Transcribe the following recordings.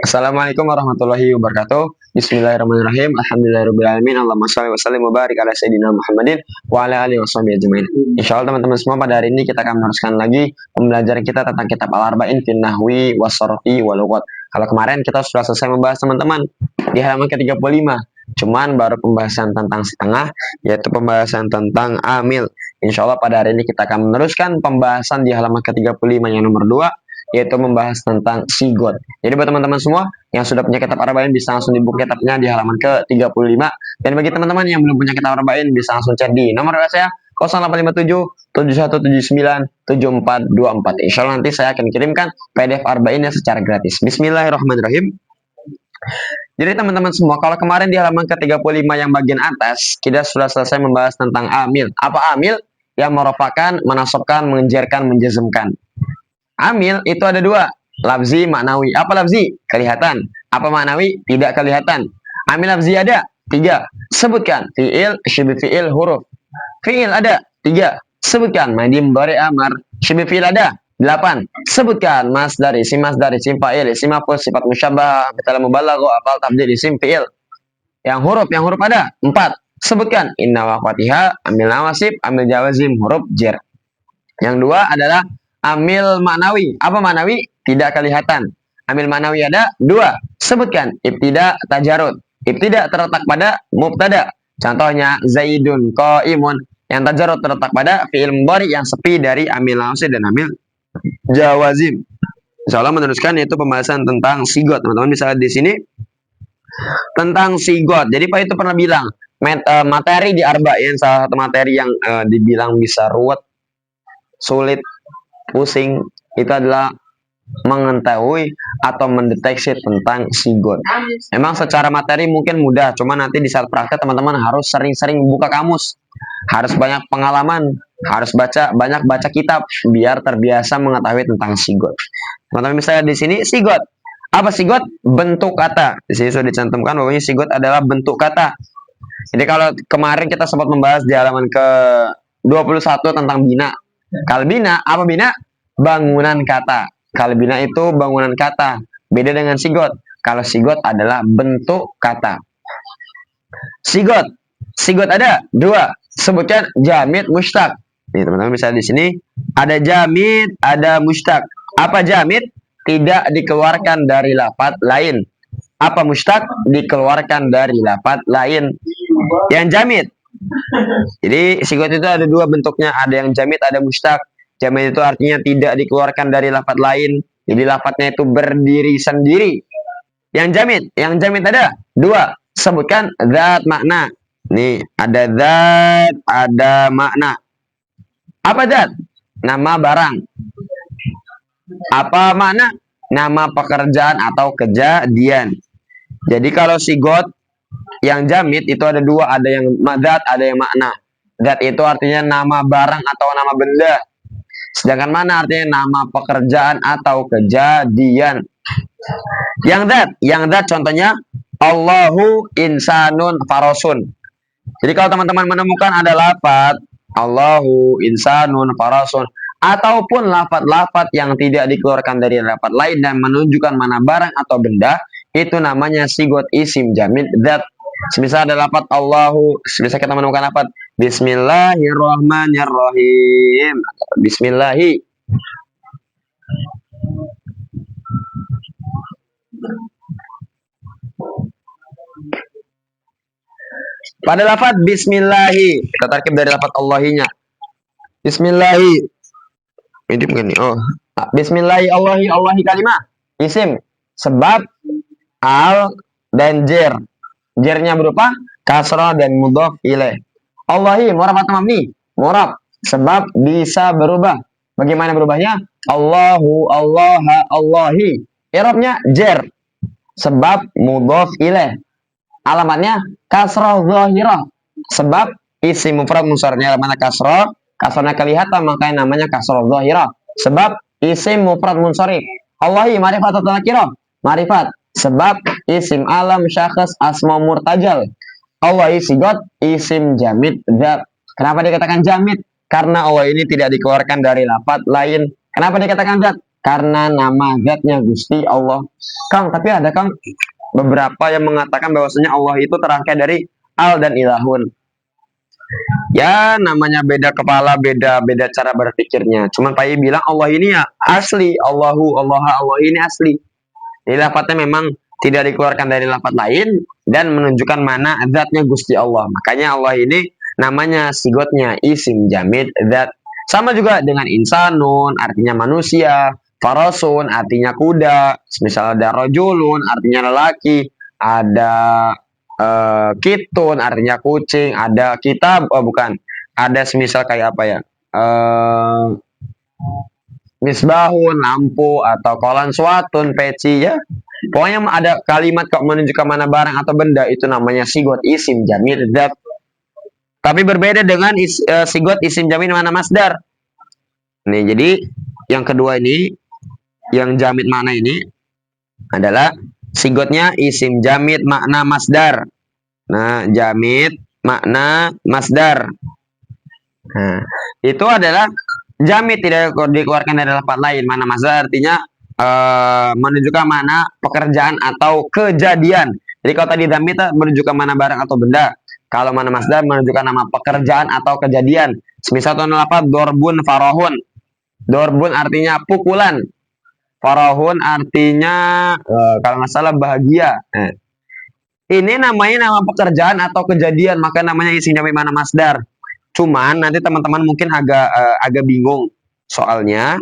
Assalamualaikum warahmatullahi wabarakatuh. Bismillahirrahmanirrahim. Alhamdulillahirrahmanirrahim. Allahumma shalli wa sallim wa barik ala sayyidina Muhammadin wa ala alihi washabihi ajmain. Insyaallah teman-teman semua, pada hari ini kita akan meneruskan lagi pembelajaran kita tentang kitab Al-Arba'in fi Nahwi was-Sarfi wal Lughat. Kalau kemarin kita sudah selesai membahas teman-teman di halaman ke-35. Cuman baru pembahasan tentang setengah, yaitu pembahasan tentang amil. Insyaallah pada hari ini kita akan meneruskan pembahasan di halaman ke-35 yang nomor 2, yaitu membahas tentang sigot. Jadi buat teman-teman semua yang sudah punya kitab Arba'in bisa langsung dibuka kitabnya di halaman ke-35. Dan bagi teman-teman yang belum punya kitab Arba'in bisa langsung chat di nomor WA saya 0857 7179 7424. Insyaallah nanti saya akan kirimkan PDF Arba'innya secara gratis. Bismillahirrahmanirrahim. Jadi teman-teman semua, kalau kemarin di halaman ke-35 yang bagian atas kita sudah selesai membahas tentang amil. Apa amil? Yang merupakan, menasabkan, mengejarkan, menjazmkan. Amil itu ada dua, lafzi, maknawi. Apa lafzi? Kelihatan. Apa maknawi? Tidak kelihatan. Amil lafzi ada 3. Sebutkan. Fi'il, syibih fi'il, huruf. Fi'il ada 3. Sebutkan. Madi, mudhari', amar. Syibih fi'il ada 8. Sebutkan. Masdar, isim masdar, isim fa'il, isim maf'ul, sifat musyabbah, fi'il mubalaghah, afal tabdil, isim fi'il. Yang huruf ada 4. Sebutkan. Inna wa fatihah, amil nawasib, amil jawazim, huruf jar. Yang 2 adalah amil maknawi. Apa maknawi? Tidak kelihatan. Amil maknawi ada 2. Sebutkan. Ibtida, tajarud. Ibtida terletak pada mubtada. Contohnya Zaidun qaimun. Yang tajarud terletak pada fi'il mudhari yang sepi dari amil nawasib dan amil jawazim. Insyaallah meneruskan yaitu pembahasan tentang sigot. Teman-teman bisa lihat di sini tentang sigot. Jadi Pak itu pernah bilang materi di Arba'in, salah satu materi yang dibilang bisa ruwet, sulit, pusing, itu adalah mengetahui atau mendeteksi tentang sigot. Memang secara materi mungkin mudah, cuma nanti di saat praktek teman-teman harus sering-sering buka kamus, harus banyak pengalaman, harus banyak baca kitab biar terbiasa mengetahui tentang sigot. Teman-teman misalnya di sini sigot. Apa sigot? Bentuk kata. Di sini sudah dicantumkan bahwa sigot adalah bentuk kata. Jadi kalau kemarin kita sempat membahas di halaman ke-21 tentang bina. Kalbina, apa bina? Bangunan kata. Kalbina itu bangunan kata. Beda dengan sigot. Kalau sigot adalah bentuk kata. Sigot. Sigot ada 2. Sebutkan jamid, mushtaq. Nih teman-teman bisa di sini ada jamid, ada mushtaq. Apa jamid? Tidak dikeluarkan dari lafaz lain. Apa mushtaq? Dikeluarkan dari lafaz lain. Yang jamid. Jadi sigot itu ada 2 bentuknya, ada yang jamid, ada mushtaq. Jamid itu artinya tidak dikeluarkan dari lafaz lain, jadi lafaznya itu berdiri sendiri. Yang jamid ada 2. Sebutkan zat, makna. Nih ada zat, ada makna. Apa zat? Nama barang. Apa makna? Nama pekerjaan atau kejadian. Jadi kalau sigot yang jamid itu ada 2, ada yang zat, ada yang makna. Zat itu artinya nama barang atau nama benda. Sedangkan mana artinya nama pekerjaan atau kejadian. Yang zat contohnya Allahu insanun farasun. Jadi kalau teman-teman menemukan ada lafaz Allahu insanun farasun ataupun lafaz-lafaz yang tidak dikeluarkan dari lafaz lain dan menunjukkan mana barang atau benda, itu namanya sigot isim jamid zat. Semisal ada lafaz Allahu, bisa kita menemukan lafaz Bismillahirrahmanirrahim. Bismillahi. Pada lafaz Bismillahi, kita tarkib dari lafaz Allahinya. Bismillahi. Ini mungkin nih. Oh, Bismillahi Allahi, Allahi kalimah isim, sebab al dan jer. Jernya berupa kasrah dan mudhaf ilaih. Allahi murab atau mabni? Murab, sebab bisa berubah. Bagaimana berubahnya? Allahu, Allaha, Allahi. I'rabnya jer, sebab mudhaf ilaih. Alamatnya kasrah zahirah, sebab isim mufrad munsharifnya mana kasrah, kasrahnya kelihatan makanya namanya kasrah zahirah. Sebab isim mufrad munsharif. Allahi ma'rifat atau nakirah? Ma'rifat, sebab isim alam syakhs asma murtajal. Allah sigot isim jamid zat. Kenapa dikatakan jamid? Karena Allah ini tidak dikeluarkan dari lafaz lain. Kenapa dikatakan zat? karena nama zatnya Gusti Allah. Kang, tapi ada Kang beberapa yang mengatakan bahwasanya Allah itu terangkai dari al dan ilahun. Ya namanya beda kepala, beda cara berpikirnya. Cuman Pak I bilang Allah ini ya asli, Allah ini asli. Jadi lafadznya memang tidak dikeluarkan dari lafadz lain dan menunjukkan mana zatnya Gusti Allah. Makanya Allah ini namanya sigotnya isim jamid zat. Sama juga dengan insanun artinya manusia, farasun artinya kuda, misal ada rojulun artinya lelaki, ada kitun artinya kucing, ada kitab, oh bukan, ada semisal kayak apa ya, misbahun lampu atau kolan suatun peci ya. Pokoknya ada kalimat kok menunjukkan mana barang atau benda itu namanya sigot isim jamid zat. Tapi berbeda dengan sigot isim jamid mana masdar. Nih jadi yang kedua ini, yang jamid mana ini adalah sigotnya isim jamid makna masdar. Nah, jamid makna masdar. Nah, itu adalah jamid tidak dikeluarkan dari lafaz lain. Mana masdar artinya menunjukkan mana pekerjaan atau kejadian. Jadi kalau tadi jamid menunjukkan mana barang atau benda. Kalau mana masdar menunjukkan nama pekerjaan atau kejadian. Semisal contoh apa? Dorbun farohun. Dorbun artinya pukulan. Farohun artinya kalau nggak salah bahagia. Ini namanya nama pekerjaan atau kejadian, maka namanya isim jamid mana masdar. Cuman nanti teman-teman mungkin agak bingung. Soalnya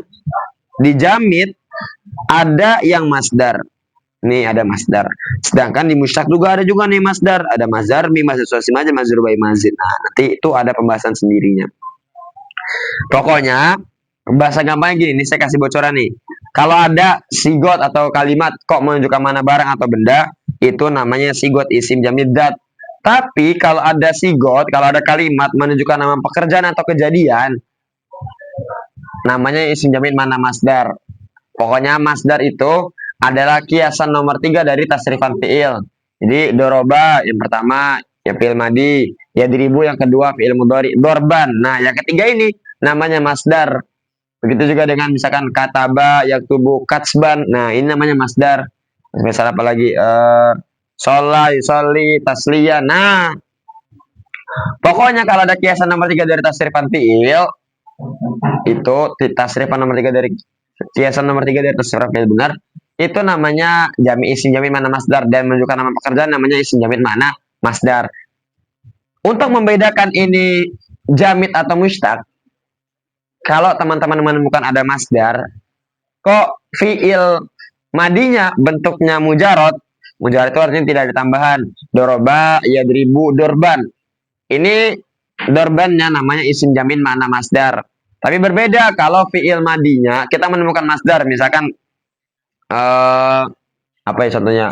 di jamid ada yang masdar. Nih ada masdar. Sedangkan di mustaq juga ada juga nih masdar. Ada mazhar mi, mazhar suasi mazhar, mazhar bai mazid. Nah, nanti itu ada pembahasan sendirinya. Pokoknya bahasa gampangnya gini, ini saya kasih bocoran nih. Kalau ada sigot atau kalimat kok menunjukkan mana barang atau benda, itu namanya sigot isim jamid zat. Tapi kalau ada sigot, kalau ada kalimat menunjukkan nama pekerjaan atau kejadian, namanya isim jamid mana masdar. Pokoknya masdar itu adalah kiasan nomor 3 dari tasrifan fi'il. Jadi doroba yang pertama ya fi'il madi, ya diribu yang kedua fi'il mudhari, dorban. Nah, yang ketiga ini namanya masdar. Begitu juga dengan misalkan kataba, yaktubu, katsban. Nah, ini namanya masdar. Misal apa lagi? Sholai, soli, tasliya. Nah, pokoknya kalau ada kiasan nomor 3 dari tasrifan fi'il, itu tasrifan nomor 3 dari kiasan nomor 3 dari tasrifan fi'il benar, itu namanya isim jamid mana masdar, dan menunjukkan nama pekerjaan namanya isim jamid mana masdar. Untuk membedakan ini jamid atau mustaq, kalau teman-teman menemukan ada masdar, kok fi'il madinya bentuknya mujarot. Mujarot itu artinya tidak ada tambahan. Doroba, yadribu, dorban. Ini dorbannya namanya isim jamid mana masdar. Tapi berbeda kalau fi'il madinya kita menemukan masdar, misalkan apa ya contohnya?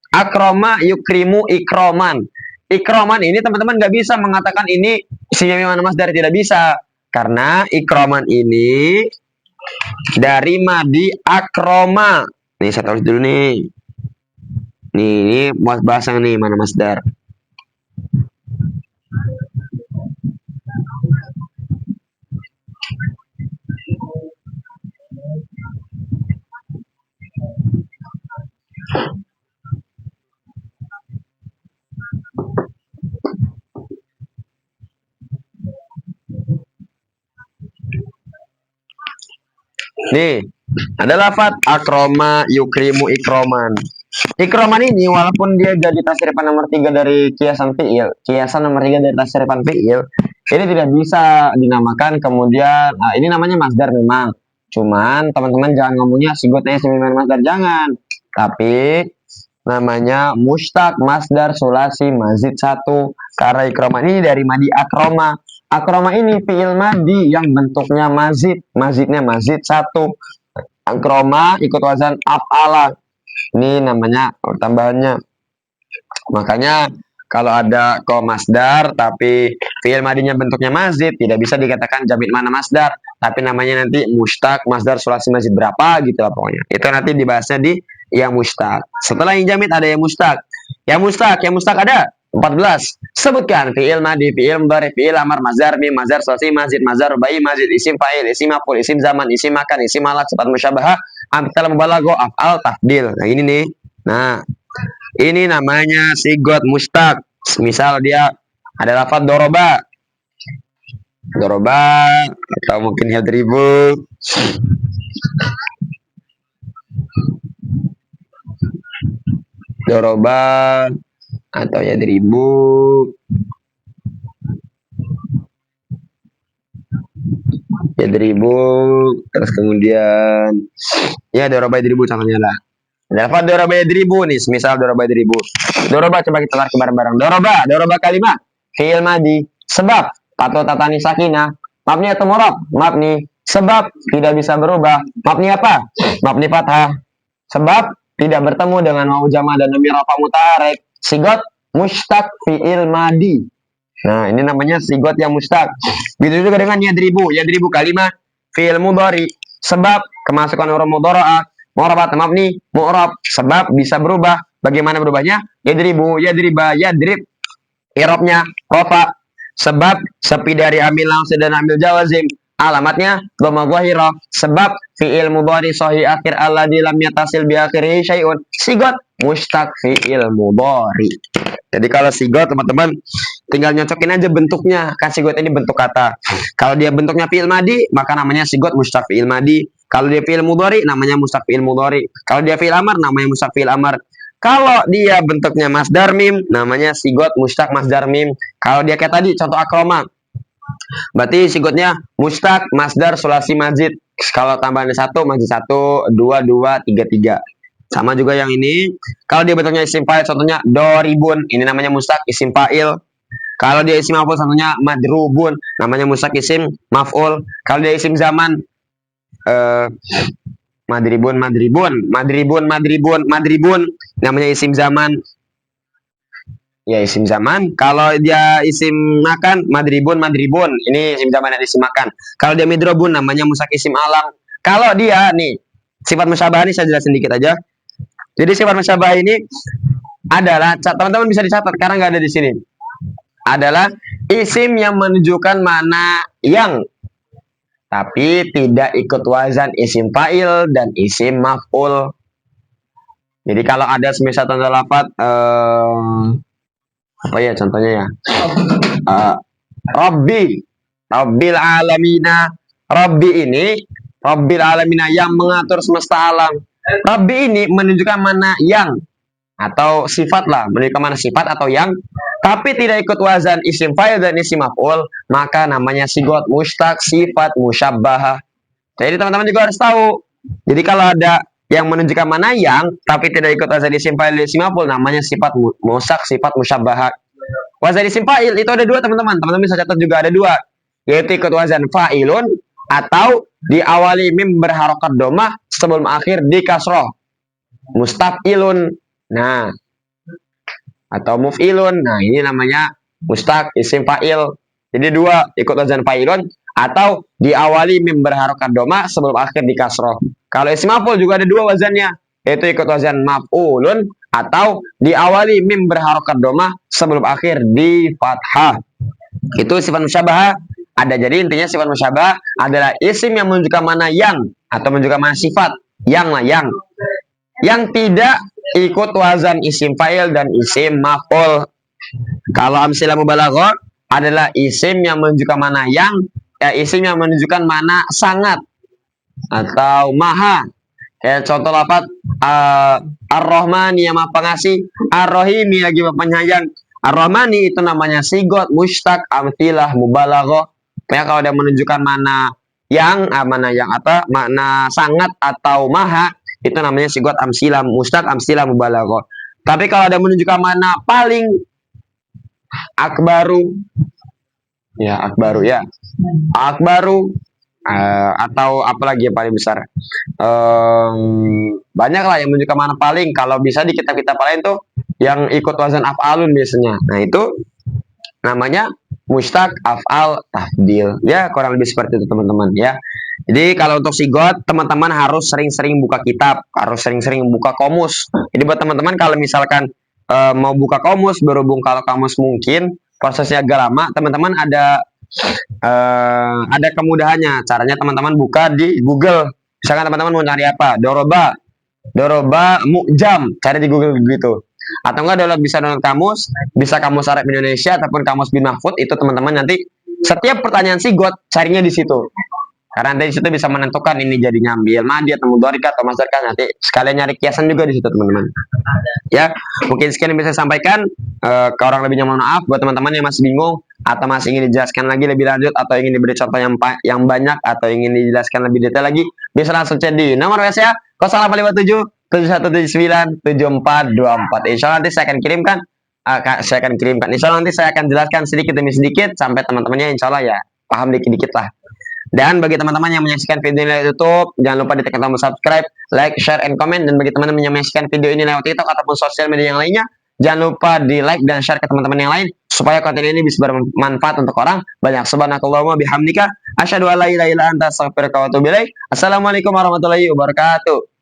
Akroma yukrimu ikroman. Ikroman ini teman-teman nggak bisa mengatakan ini isim jamid mana masdar, tidak bisa. Karena ikroman ini dari madi akroma. Nih saya tulis dulu nih. Nih, ini bahasa nih mana masdar. Nih, ada lafaz akroma yukrimu ikroman. Ikroman ini walaupun dia jadi tasrifan nomor 3 dari kiasan fi'il, kiasan nomor 3 dari tasrifan fi'il, ini tidak bisa dinamakan kemudian, nah ini namanya masdar memang. Cuman teman-teman jangan ngomongnya sigotnya semiman masdar, jangan. Tapi namanya mustaq masdar sulasi mazid 1. Karena ikroman ini dari madi akroma. Akroma ini fi'il madi yang bentuknya mazid, mazidnya mazid 1. Akroma ikut wazan af'ala. Ini namanya tambahannya. Makanya kalau ada ko masdar tapi fi'il madinya bentuknya mazid, tidak bisa dikatakan jamid mana masdar, tapi namanya nanti mustaq masdar sulasi mazid berapa gitu lah pokoknya. Itu nanti dibahasnya di yang mustaq. Setelah yang jamid ada yang mustaq. Yang mustaq ada 14. Sebutkan fi'il madi, fi'il mudhari, fi'il amar, mazhar mim, mazhar sulasi, mazid, mazhar rubai, mazid, isim fa'il, isim maf'ul, isim zaman, isim makan, isim alat, sifat musyabahah, amthal mubalagho, af'al, tafdil. Nah, ini nih. Nah, ini namanya sigot mustaq. Misal dia ada lafaz doroba, doroba atau mungkin yadribu, doroba atau yadribu, yadribu, terus kemudian ya doroba yadribu contohnya lah. Ada lafaz doroba yadribu nih, misal doroba yadribu. Doroba coba kita tarik bareng-bareng. Doroba kalimat fi'il madi, sebab atau tatani sakinah, mabni atau murab, mabni, sebab tidak bisa berubah, mabni apa? Mabni fathah. Sebab tidak bertemu dengan wawu jama dan dhamir rafa mutaharrik, sigot mustaq fi'il madi. Nah, ini namanya sigot yang mustaq. Begitu juga dengan yadribu, yadribu kalimat fi'il mudhari, sebab kemasukan huruf mudhara'ah, mu'rabat mabni, mu'rab, sebab bisa berubah. Bagaimana berubahnya? Yadribu, yadriba, yadrib, i'rabnya rafa, sebab sepi dari amil langsung dan amil jawazim, alamatnya dhamma zahirah, sebab fi'il mudhari sahih akhir alladzi lam yatasil bi akhirih syai'un, sigot mustaq fi'il mudhari. Jadi kalau sigot teman-teman tinggal nyocokin aja bentuknya, kan sigot ini bentuk kata. Kalau dia bentuknya fi'il madi maka namanya sigot mustaq fi'il madi. Kalau dia fi'il mudhari namanya mustaq fi'il mudhari. Kalau dia fi'il amar namanya mustaq fi'il amar. Kalau dia bentuknya masdar mim, namanya sigot mustaq masdar mim. Kalau dia kayak tadi, contoh akroma, berarti sigotnya mustaq masdar sulasi majid. Kalau tambahannya 1, majid 1, 2, 2, 3, 3. Sama juga yang ini. Kalau dia bentuknya isim fa'il, contohnya doribun, ini namanya mustaq isim fa'il. Kalau dia isim maf'ul, contohnya madrubun, namanya mustaq isim maf'ul. Kalau dia isim zaman, madribun, namanya isim zaman. Ya, isim zaman. Kalau dia isim makan, madribun, ini isim zaman dan isim makan. Kalau dia midrobun, namanya mustaq isim alam. Kalau dia nih sifat musyabah ini saya jelasin dikit aja. Jadi sifat musyabah ini adalah, teman-teman bisa dicatat karena nggak ada di sini, adalah isim yang menunjukkan mana yang, tapi tidak ikut wazan isim fa'il dan isim maf'ul. Jadi kalau ada semisal contoh lafaz apa ya contohnya ya, Rabbil alamina. Rabbil alamina yang mengatur semesta alam. Rabbi ini menunjukkan mana yang, atau sifat lah, menunjukkan mana sifat atau yang, tapi tidak ikut wazan isim fa'il dan isim maf'ul, maka namanya sigot mustaq sifat musyabbahah. Jadi teman-teman juga harus tahu. Jadi kalau ada yang menunjukkan mana yang, tapi tidak ikut wazan isim fa'il dan isim maf'ul, namanya sifat mustaq sifat musyabbahah. Wazan isim fa'il itu ada dua teman-teman. Teman-teman bisa catat juga ada dua, yaitu ikut wazan fa'ilun atau diawali mim berharokat domah sebelum akhir di kasroh, mustafilun. Nah, atau muf'ilun. Nah, ini namanya mustaq isim fa'il. Jadi dua, ikut wazan fa'ilun atau diawali mim berharokat domah sebelum akhir di kasroh. Kalau isim maf'ul juga ada dua wazannya, yaitu ikut wazan maf'ulun atau diawali mim berharokat domah sebelum akhir di fathah. Itu sifat musyabahah ada. Jadi intinya sifat musyabah adalah isim yang menunjukkan mana yang, atau menunjukkan mana sifat yang lah, yang tidak ikut wazan isim fa'il dan isim maf'ul. Kalau amsilah mubalaghah adalah isim yang menunjukkan mana yang, isim yang menunjukkan mana sangat atau maha. Kayak contoh lafaz Ar-Rahmani yang maha pengasih, Ar-Rahimi lagi penyayang. Ar-Rahmani itu namanya sigot mustaq amsilah mubalaghah. Ya, kalau dia menunjukkan mana yang, makna sangat atau maha, itu namanya sigot amsilah mustaq amsilah mubalaghah. Tapi kalau ada menunjukkan mana paling, akbaru atau apalagi yang paling besar, banyak lah yang menunjukkan mana paling. Kalau bisa di kitab-kitab lain tuh yang ikut wazan af'alun biasanya. Nah, itu namanya mustaq af'al tafdil. Ya, kurang lebih seperti itu teman-teman ya. Jadi kalau untuk sigot, teman-teman harus sering-sering buka kitab, harus sering-sering buka komus. Jadi buat teman-teman kalau misalkan mau buka kamus, berhubung kalau kamus mungkin prosesnya agak lama, teman-teman ada kemudahannya. Caranya teman-teman buka di Google. Misalkan teman-teman mau cari apa? Doroba Mukjam, cari di Google gitu. Atau enggak bisa download kamus, bisa kamus Arab Indonesia ataupun kamus bin Mahfud, itu teman-teman nanti setiap pertanyaan sih gue carinya di situ. Karena nanti di situ bisa menentukan ini jadinya ambil Madi atau Mudharikat atau Masdarkat, nanti sekalian nyari kiasan juga di situ teman-teman. Ya, mungkin sekian yang bisa saya sampaikan. Ke orang lebihnya mohon maaf. Buat teman-teman yang masih bingung atau masih ingin dijelaskan lagi lebih lanjut atau ingin diberi contoh yang banyak atau ingin dijelaskan lebih detail lagi, bisa langsung chat di nomor WA saya 0857 7179 7424. Insya Allah nanti saya akan kirimkan. Insya Allah nanti saya akan jelaskan sedikit demi sedikit sampai teman-temannya insya Allah ya paham dikit-dikit lah. Dan bagi teman-teman yang menyaksikan video ini lewat YouTube, jangan lupa ditekan tombol subscribe, like, share, and comment. Dan bagi teman-teman yang menyaksikan video ini lewat TikTok ataupun sosial media yang lainnya, jangan lupa di like dan share ke teman-teman yang lain supaya konten ini bisa bermanfaat untuk orang banyak. Subhanakallahumma bihamdika asyhadu an la ilaha illa anta astaghfiruka wa atubu ilaik. Assalamualaikum warahmatullahi wabarakatuh.